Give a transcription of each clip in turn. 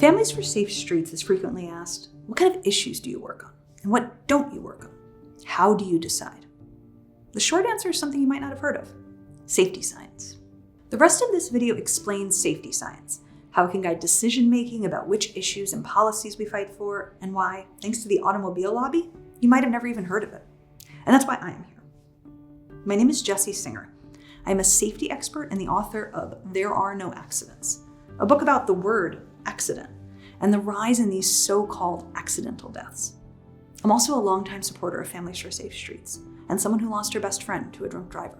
Families for Safe Streets is frequently asked, what kind of issues do you work on? And what don't you work on? How do you decide? The short answer is something you might not have heard of: safety science. The rest of this video explains safety science, how it can guide decision-making about which issues and policies we fight for, and why, thanks to the automobile lobby, you might have never even heard of it. And that's why I am here. My name is Jessie Singer. I am a safety expert and the author of There Are No Accidents, a book about the word accident and the rise in these so-called accidental deaths. I'm also a longtime supporter of Families for Safe Streets and someone who lost her best friend to a drunk driver.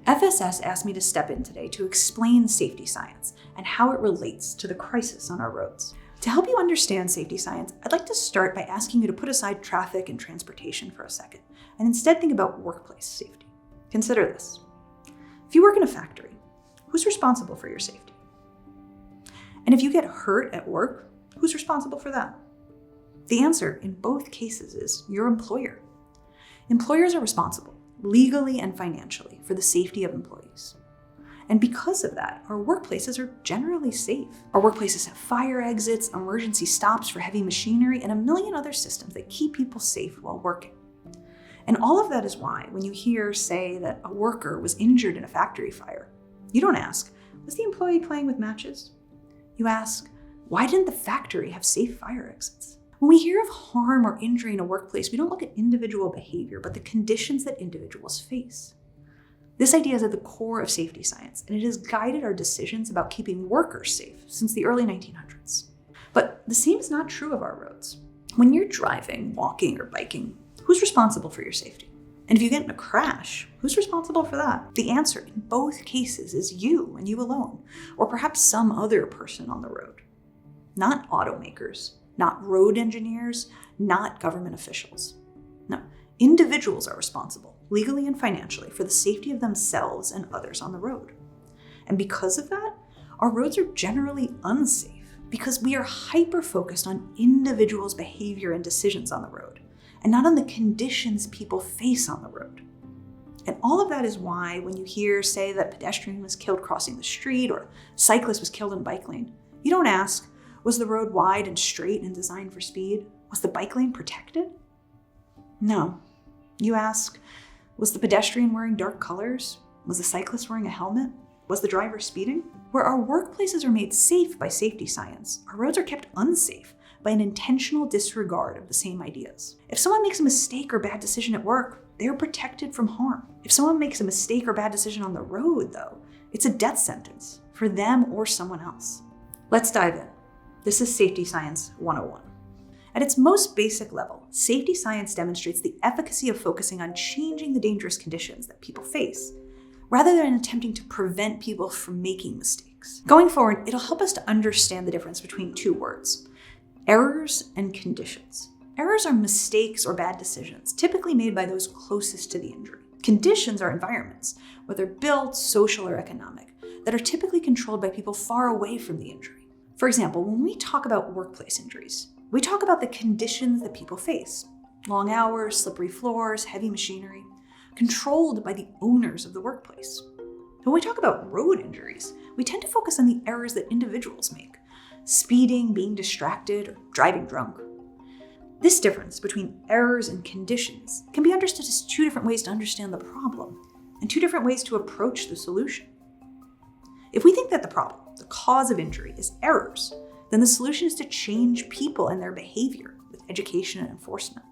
FSS asked me to step in today to explain safety science and how it relates to the crisis on our roads. To help you understand safety science, I'd like to start by asking you to put aside traffic and transportation for a second and instead think about workplace safety. Consider this. If you work in a factory, who's responsible for your safety? And if you get hurt at work, who's responsible for that? The answer in both cases is your employer. Employers are responsible, legally and financially, for the safety of employees. And because of that, our workplaces are generally safe. Our workplaces have fire exits, emergency stops for heavy machinery, and a million other systems that keep people safe while working. And all of that is why, when you hear, say, that a worker was injured in a factory fire, you don't ask, was the employee playing with matches? You ask, why didn't the factory have safe fire exits? When we hear of harm or injury in a workplace, we don't look at individual behavior, but the conditions that individuals face. This idea is at the core of safety science, and it has guided our decisions about keeping workers safe since the early 1900s. But the same is not true of our roads. When you're driving, walking, or biking, who's responsible for your safety? And if you get in a crash, who's responsible for that? The answer in both cases is you and you alone, or perhaps some other person on the road. Not automakers, not road engineers, not government officials. No, individuals are responsible, legally and financially, for the safety of themselves and others on the road. And because of that, our roads are generally unsafe because we are hyper-focused on individuals' behavior and decisions on the road, and not on the conditions people face on the road. And all of that is why when you hear, say, that a pedestrian was killed crossing the street or a cyclist was killed in a bike lane, you don't ask, was the road wide and straight and designed for speed? Was the bike lane protected? No. You ask, was the pedestrian wearing dark colors? Was the cyclist wearing a helmet? Was the driver speeding? Where our workplaces are made safe by safety science, our roads are kept unsafe by an intentional disregard of the same ideas. If someone makes a mistake or bad decision at work, they're protected from harm. If someone makes a mistake or bad decision on the road, though, it's a death sentence for them or someone else. Let's dive in. This is Safety Science 101. At its most basic level, safety science demonstrates the efficacy of focusing on changing the dangerous conditions that people face, rather than attempting to prevent people from making mistakes. Going forward, it'll help us to understand the difference between two words: errors and conditions. Errors are mistakes or bad decisions, typically made by those closest to the injury. Conditions are environments, whether built, social, or economic, that are typically controlled by people far away from the injury. For example, when we talk about workplace injuries, we talk about the conditions that people face: long hours, slippery floors, heavy machinery, controlled by the owners of the workplace. When we talk about road injuries, we tend to focus on the errors that individuals make: speeding, being distracted, or driving drunk. This difference between errors and conditions can be understood as two different ways to understand the problem and two different ways to approach the solution. If we think that the problem, the cause of injury, is errors, then the solution is to change people and their behavior with education and enforcement.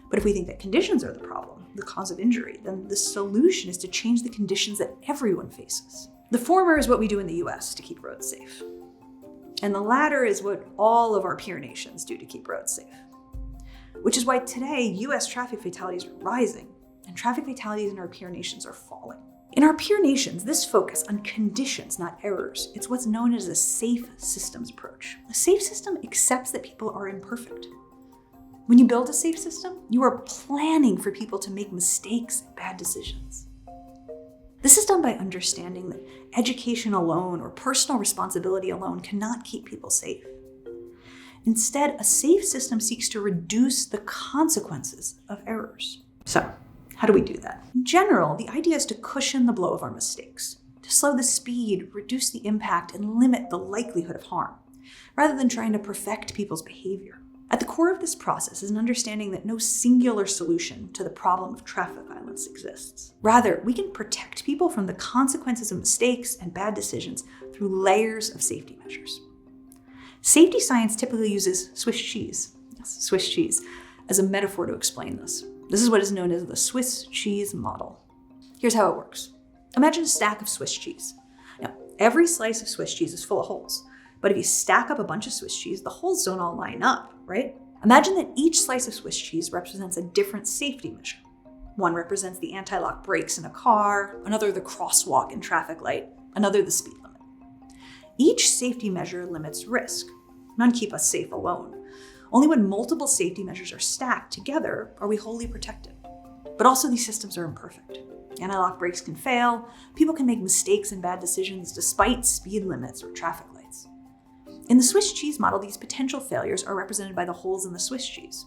But if we think that conditions are the problem, the cause of injury, then the solution is to change the conditions that everyone faces. The former is what we do in the US to keep roads safe. And the latter is what all of our peer nations do to keep roads safe. Which is why today, US traffic fatalities are rising, and traffic fatalities in our peer nations are falling. In our peer nations, this focus on conditions, not errors, it's what's known as a safe systems approach. A safe system accepts that people are imperfect. When you build a safe system, you are planning for people to make mistakes and bad decisions. This is done by understanding that education alone or personal responsibility alone cannot keep people safe. Instead, a safe system seeks to reduce the consequences of errors. So, how do we do that? In general, the idea is to cushion the blow of our mistakes, to slow the speed, reduce the impact, and limit the likelihood of harm. rather than trying to perfect people's behavior. At the core of this process is an understanding that no singular solution to the problem of traffic violence exists. Rather, we can protect people from the consequences of mistakes and bad decisions through layers of safety measures. Safety science typically uses Swiss cheese, as a metaphor to explain this. This is what is known as the Swiss cheese model. Here's how it works. Imagine a stack of Swiss cheese. Now, every slice of Swiss cheese is full of holes. But if you stack up a bunch of Swiss cheese, the holes don't all line up, right? Imagine that each slice of Swiss cheese represents a different safety measure. One represents the anti-lock brakes in a car, another the crosswalk and traffic light, another the speed limit. Each safety measure limits risk. None keep us safe alone. Only when multiple safety measures are stacked together are we wholly protected. But also these systems are imperfect. Anti-lock brakes can fail, people can make mistakes and bad decisions despite speed limits or traffic lights. In the Swiss cheese model, these potential failures are represented by the holes in the Swiss cheese.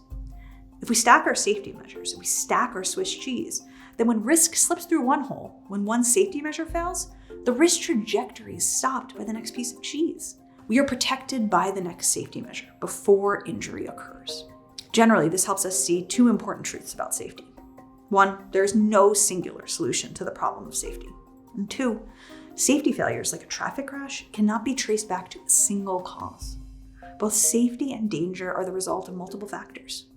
If we stack our safety measures, if we stack our Swiss cheese, then when risk slips through one hole, when one safety measure fails, the risk trajectory is stopped by the next piece of cheese. We are protected by the next safety measure before injury occurs. Generally, this helps us see two important truths about safety. One, there is no singular solution to the problem of safety. And two, safety failures like a traffic crash cannot be traced back to a single cause. Both safety and danger are the result of multiple factors.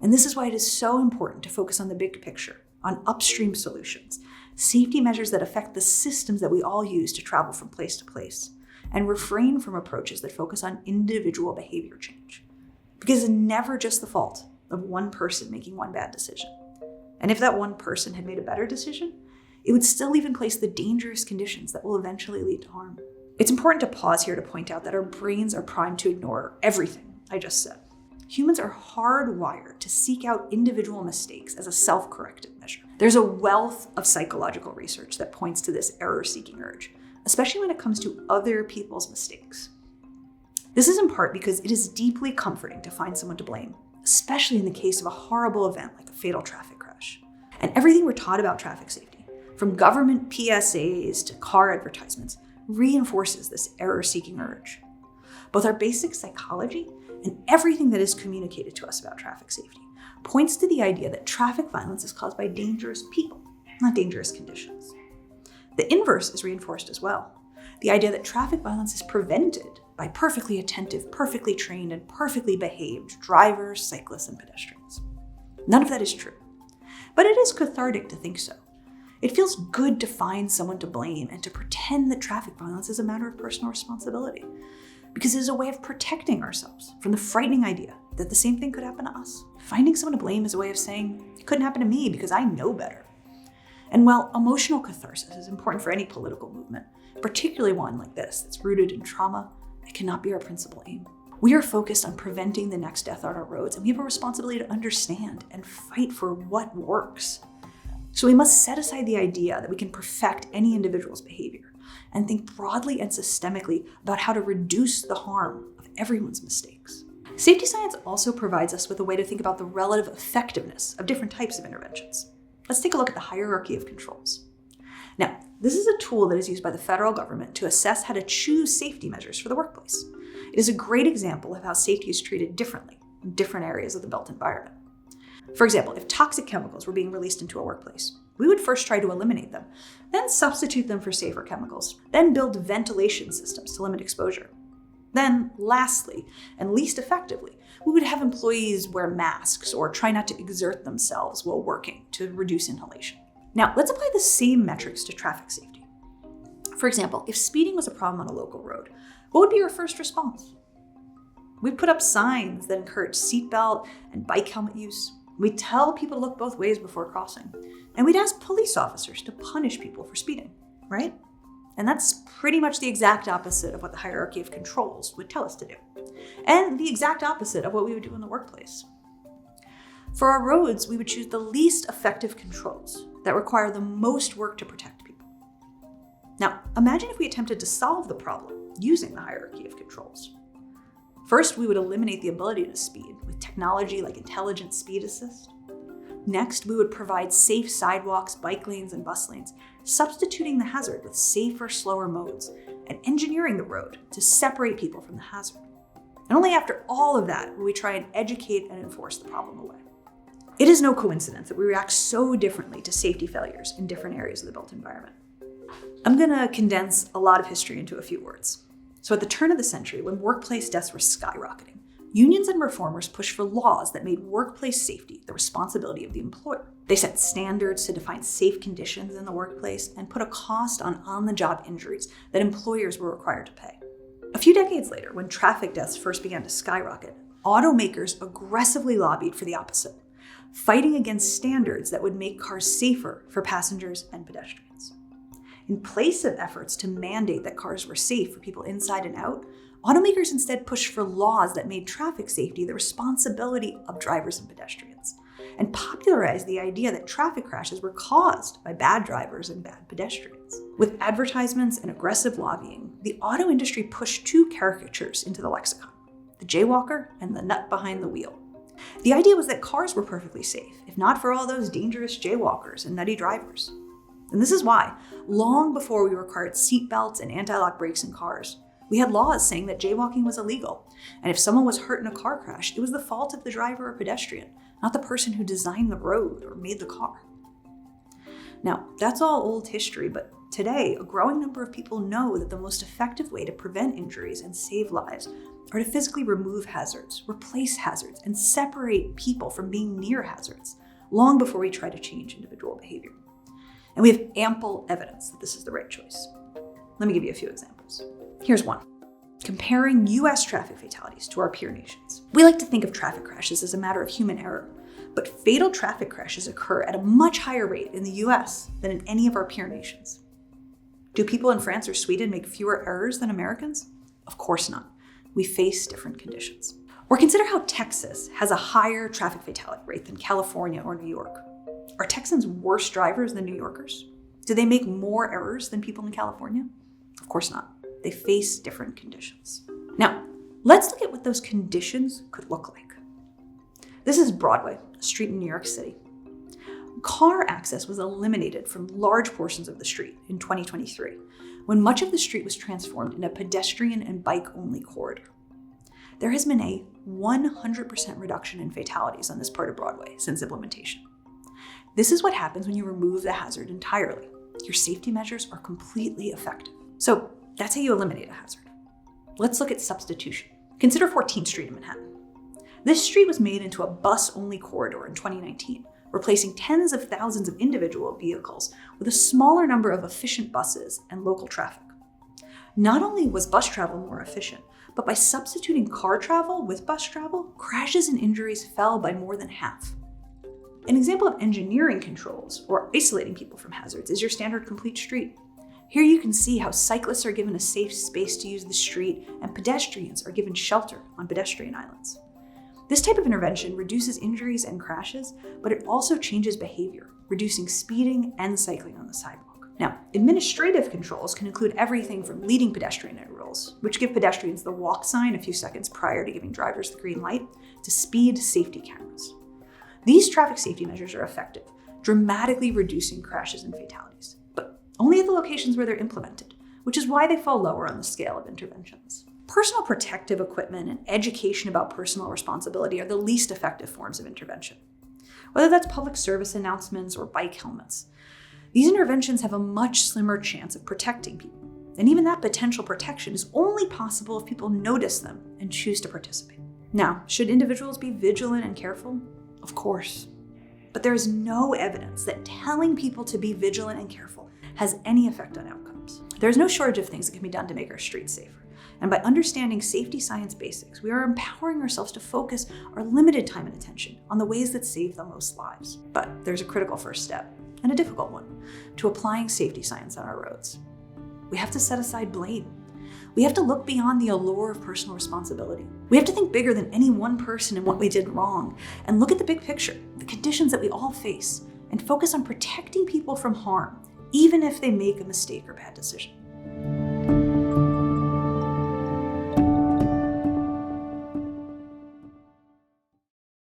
And this is why it is so important to focus on the big picture, on upstream solutions, safety measures that affect the systems that we all use to travel from place to place, and refrain from approaches that focus on individual behavior change. Because it's never just the fault of one person making one bad decision. And if that one person had made a better decision, it would still leave in place the dangerous conditions that will eventually lead to harm. It's important to pause here to point out that our brains are primed to ignore everything I just said. Humans are hardwired to seek out individual mistakes as a self-corrective measure. There's a wealth of psychological research that points to this error-seeking urge, especially when it comes to other people's mistakes. This is in part because it is deeply comforting to find someone to blame, especially in the case of a horrible event like a fatal traffic crash. And everything we're taught about traffic safety, from government PSAs to car advertisements, reinforces this error-seeking urge. Both our basic psychology and everything that is communicated to us about traffic safety points to the idea that traffic violence is caused by dangerous people, not dangerous conditions. The inverse is reinforced as well. The idea that traffic violence is prevented by perfectly attentive, perfectly trained, and perfectly behaved drivers, cyclists, and pedestrians. None of that is true. But it is cathartic to think so. It feels good to find someone to blame and to pretend that traffic violence is a matter of personal responsibility, because it is a way of protecting ourselves from the frightening idea that the same thing could happen to us. Finding someone to blame is a way of saying, it couldn't happen to me because I know better. And while emotional catharsis is important for any political movement, particularly one like this that's rooted in trauma, it cannot be our principal aim. We are focused on preventing the next death on our roads, and we have a responsibility to understand and fight for what works. So we must set aside the idea that we can perfect any individual's behavior and think broadly and systemically about how to reduce the harm of everyone's mistakes. Safety science also provides us with a way to think about the relative effectiveness of different types of interventions. Let's take a look at the hierarchy of controls. Now, this is a tool that is used by the federal government to assess how to choose safety measures for the workplace. It is a great example of how safety is treated differently in different areas of the built environment. For example, if toxic chemicals were being released into a workplace, we would first try to eliminate them, then substitute them for safer chemicals, then build ventilation systems to limit exposure. Then, lastly, and least effectively, we would have employees wear masks or try not to exert themselves while working to reduce inhalation. Now, let's apply the same metrics to traffic safety. For example, if speeding was a problem on a local road, what would be our first response? We'd put up signs that encourage seatbelt and bike helmet use. We'd tell people to look both ways before crossing. And we'd ask police officers to punish people for speeding, right? And that's pretty much the exact opposite of what the hierarchy of controls would tell us to do. And the exact opposite of what we would do in the workplace. For our roads, we would choose the least effective controls that require the most work to protect people. Now, imagine if we attempted to solve the problem using the hierarchy of controls. First, we would eliminate the ability to speed with technology like intelligent speed assist. Next, we would provide safe sidewalks, bike lanes, and bus lanes, substituting the hazard with safer, slower modes, and and engineering the road to separate people from the hazard. And only after all of that will we try and educate and enforce the problem away. It is no coincidence that we react so differently to safety failures in different areas of the built environment. I'm going to condense a lot of history into a few words. So at the turn of the century, when workplace deaths were skyrocketing, unions and reformers pushed for laws that made workplace safety the responsibility of the employer. They set standards to define safe conditions in the workplace and put a cost on on-the-job injuries that employers were required to pay. A few decades later, when traffic deaths first began to skyrocket, automakers aggressively lobbied for the opposite, fighting against standards that would make cars safer for passengers and pedestrians. In place of efforts to mandate that cars were safe for people inside and out, automakers instead pushed for laws that made traffic safety the responsibility of drivers and pedestrians, and popularized the idea that traffic crashes were caused by bad drivers and bad pedestrians. With advertisements and aggressive lobbying, the auto industry pushed two caricatures into the lexicon: the jaywalker and the nut behind the wheel. The idea was that cars were perfectly safe, if not for all those dangerous jaywalkers and nutty drivers. And this is why, long before we required seatbelts and anti-lock brakes in cars, we had laws saying that jaywalking was illegal, and if someone was hurt in a car crash, it was the fault of the driver or pedestrian, not the person who designed the road or made the car. Now, that's all old history, but today, a growing number of people know that the most effective way to prevent injuries and save lives are to physically remove hazards, replace hazards, and separate people from being near hazards, long before we try to change individual behavior. And we have ample evidence that this is the right choice. Let me give you a few examples. Here's one. Comparing US traffic fatalities to our peer nations. We like to think of traffic crashes as a matter of human error, but fatal traffic crashes occur at a much higher rate in the US than in any of our peer nations. Do people in France or Sweden make fewer errors than Americans? Of course not. We face different conditions. Or consider how Texas has a higher traffic fatality rate than California or New York. Are Texans worse drivers than New Yorkers? Do they make more errors than people in California? Of course not. They face different conditions. Now, let's look at what those conditions could look like. This is Broadway, a street in New York City. Car access was eliminated from large portions of the street in 2023, when much of the street was transformed into a pedestrian and bike-only corridor. There has been a 100% reduction in fatalities on this part of Broadway since implementation. This is what happens when you remove the hazard entirely. Your safety measures are completely effective. So that's how you eliminate a hazard. Let's look at substitution. Consider 14th Street in Manhattan. This street was made into a bus-only corridor in 2019, replacing tens of thousands of individual vehicles with a smaller number of efficient buses and local traffic. Not only was bus travel more efficient, but by substituting car travel with bus travel, crashes and injuries fell by more than half. An example of engineering controls or isolating people from hazards is your standard complete street. Here you can see how cyclists are given a safe space to use the street and pedestrians are given shelter on pedestrian islands. This type of intervention reduces injuries and crashes, but it also changes behavior, reducing speeding and cycling on the sidewalk. Now, administrative controls can include everything from leading pedestrian rules, which give pedestrians the walk sign a few seconds prior to giving drivers the green light, to speed safety cameras. These traffic safety measures are effective, dramatically reducing crashes and fatalities, but only at the locations where they're implemented, which is why they fall lower on the scale of interventions. Personal protective equipment and education about personal responsibility are the least effective forms of intervention. Whether that's public service announcements or bike helmets, these interventions have a much slimmer chance of protecting people. And even that potential protection is only possible if people notice them and choose to participate. Now, should individuals be vigilant and careful? Of course. But there is no evidence that telling people to be vigilant and careful has any effect on outcomes. There is no shortage of things that can be done to make our streets safer. And by understanding safety science basics, we are empowering ourselves to focus our limited time and attention on the ways that save the most lives. But there's a critical first step, and a difficult one, to applying safety science on our roads. We have to set aside blame. We have to look beyond the allure of personal responsibility. We have to think bigger than any one person and what we did wrong, and look at the big picture, the conditions that we all face, and focus on protecting people from harm, even if they make a mistake or bad decision.